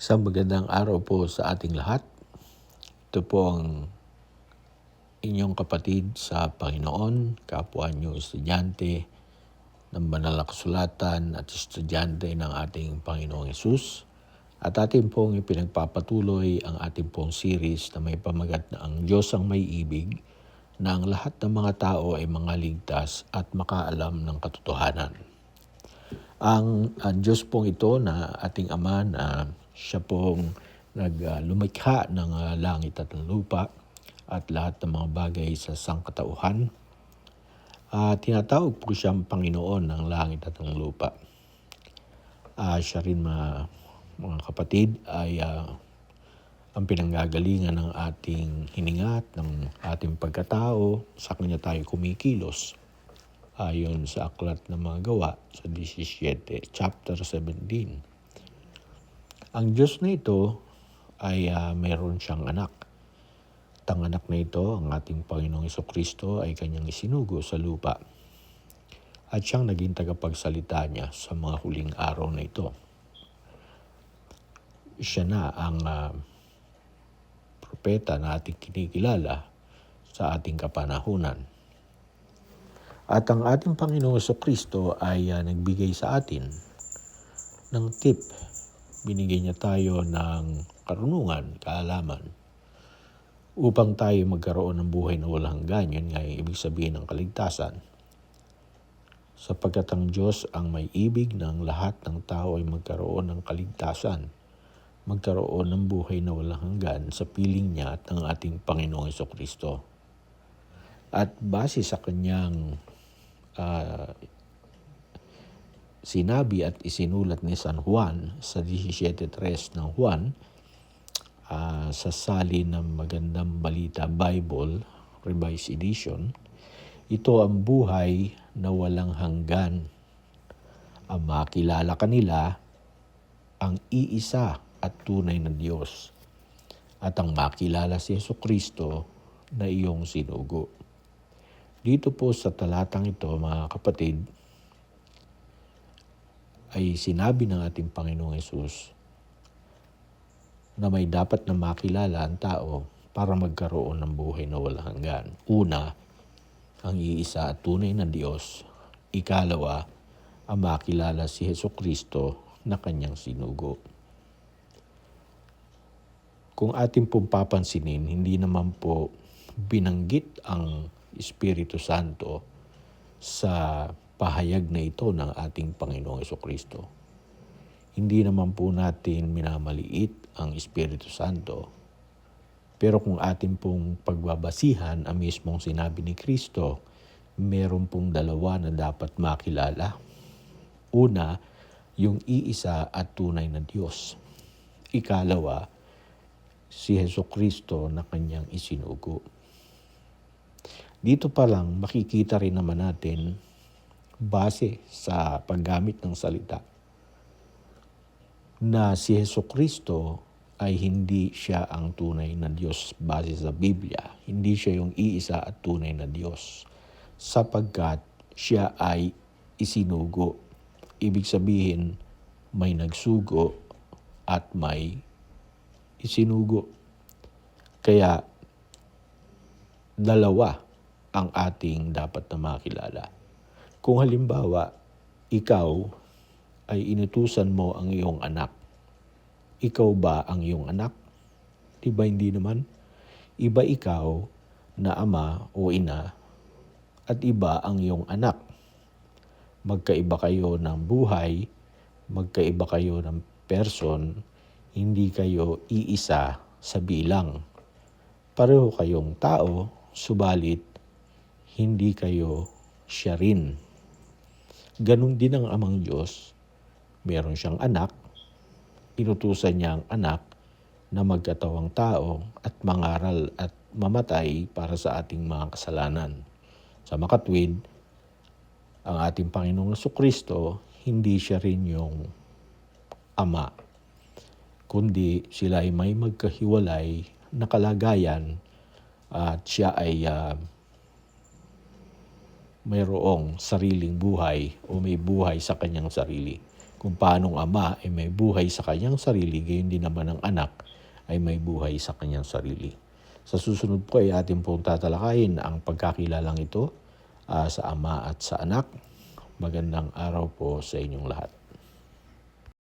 Isang magandang araw po sa ating lahat. Ito po ang inyong kapatid sa Panginoon, kapwa niyo estudyante ng banal na kasulatan at estudyante ng ating Panginoong Hesus. At atin pong ipinagpapatuloy ang ating pong series na may pamagat na ang Diyos ang may ibig, na ang lahat ng mga tao ay mga ligtas at makaalam ng katotohanan. Ang Diyos pong ito na ating Ama, na siya pong lumikha ng langit at ng lupa at lahat ng mga bagay sa sangkatauhan. Tinatawag po siyang Panginoon ng langit at ng lupa. Siya rin mga kapatid ay ang pinanggagalingan ng ating hininga at ng ating pagkatao. Sa Kanya tayo kumikilos. Ayon sa aklat ng mga gawa sa 17, chapter 17. Ang Diyos na ito ay mayroon siyang anak. At ang anak na ito, ang ating Panginoong Jesucristo, ay kanyang isinugo sa lupa. At siyang naging tagapagsalita niya sa mga huling araw na ito. Siya na ang propeta na ating kinikilala sa ating kapanahunan. At ang ating Panginoong Jesucristo ay nagbigay sa atin ng tip. Binigay niya tayo ng karunungan, kaalaman, upang tayo magkaroon ng buhay na walang hanggan. Yun nga yung ibig sabihin ng kaligtasan. Sapagkat ang Diyos ang may ibig ng lahat ng tao ay magkaroon ng kaligtasan, magkaroon ng buhay na walang hanggan sa piling niya at ng ating Panginoong Jesucristo. At base sa kanyang sinabi at isinulat ni San Juan sa 17:3 ng Juan, sa salin ng Magandang Balita Bible, Revised Edition, ito ang buhay na walang hanggan, ang makilala kanila ang iisa at tunay na Diyos, at ang makilala si Jesucristo na iyong sinugo. Dito po sa talatang ito, mga kapatid, ay sinabi ng ating Panginoong Hesus na may dapat na makilala ang tao para magkaroon ng buhay na walang hanggan. Una, ang iisa at tunay na Diyos. Ikalawa, ang makilala si Jesucristo na kanyang sinugo. Kung ating pong papansinin, hindi naman po binanggit ang Espiritu Santo sa pahayag na ito ng ating Panginoong Jesucristo. Hindi naman po natin minamaliit ang Espiritu Santo. Pero kung ating pong pagbabasihan ang mismong sinabi ni Kristo, meron pong dalawa na dapat makilala. Una, yung iisa at tunay na Diyos. Ikalawa, si Jesucristo na kanyang isinugo. Dito pa lang makikita rin naman natin, base sa paggamit ng salita, na si Jesucristo ay hindi siya ang tunay na Diyos base sa Biblia. Hindi siya yung iisa at tunay na Diyos, sapagkat siya ay isinugo. Ibig sabihin, may nagsugo at may isinugo. Kaya dalawa ang ating dapat na makilala. Kung halimbawa, ikaw ay inutusan mo ang iyong anak, ikaw ba ang iyong anak? Diba hindi naman? Iba ikaw na ama o ina at iba ang iyong anak. Magkaiba kayo ng buhay, magkaiba kayo ng person, hindi kayo iisa sa bilang. Pareho kayong tao, subalit hindi kayo siya rin. Ganon din ang amang Diyos. Meron siyang anak, inutusan niya ang anak na magkatawang tao at mangaral at mamatay para sa ating mga kasalanan. Sa makatwid, ang ating Panginoong Jesucristo, hindi siya rin yung ama, kundi sila ay may magkahiwalay na kalagayan at siya ay mayroong sariling buhay o may buhay sa kanyang sarili. Kung paanong ama ay may buhay sa kanyang sarili, gayon din naman ang anak ay may buhay sa kanyang sarili. Sa susunod po ay ating pong tatalakayin ang pagkakilalang ito sa ama at sa anak. Magandang araw po sa inyong lahat.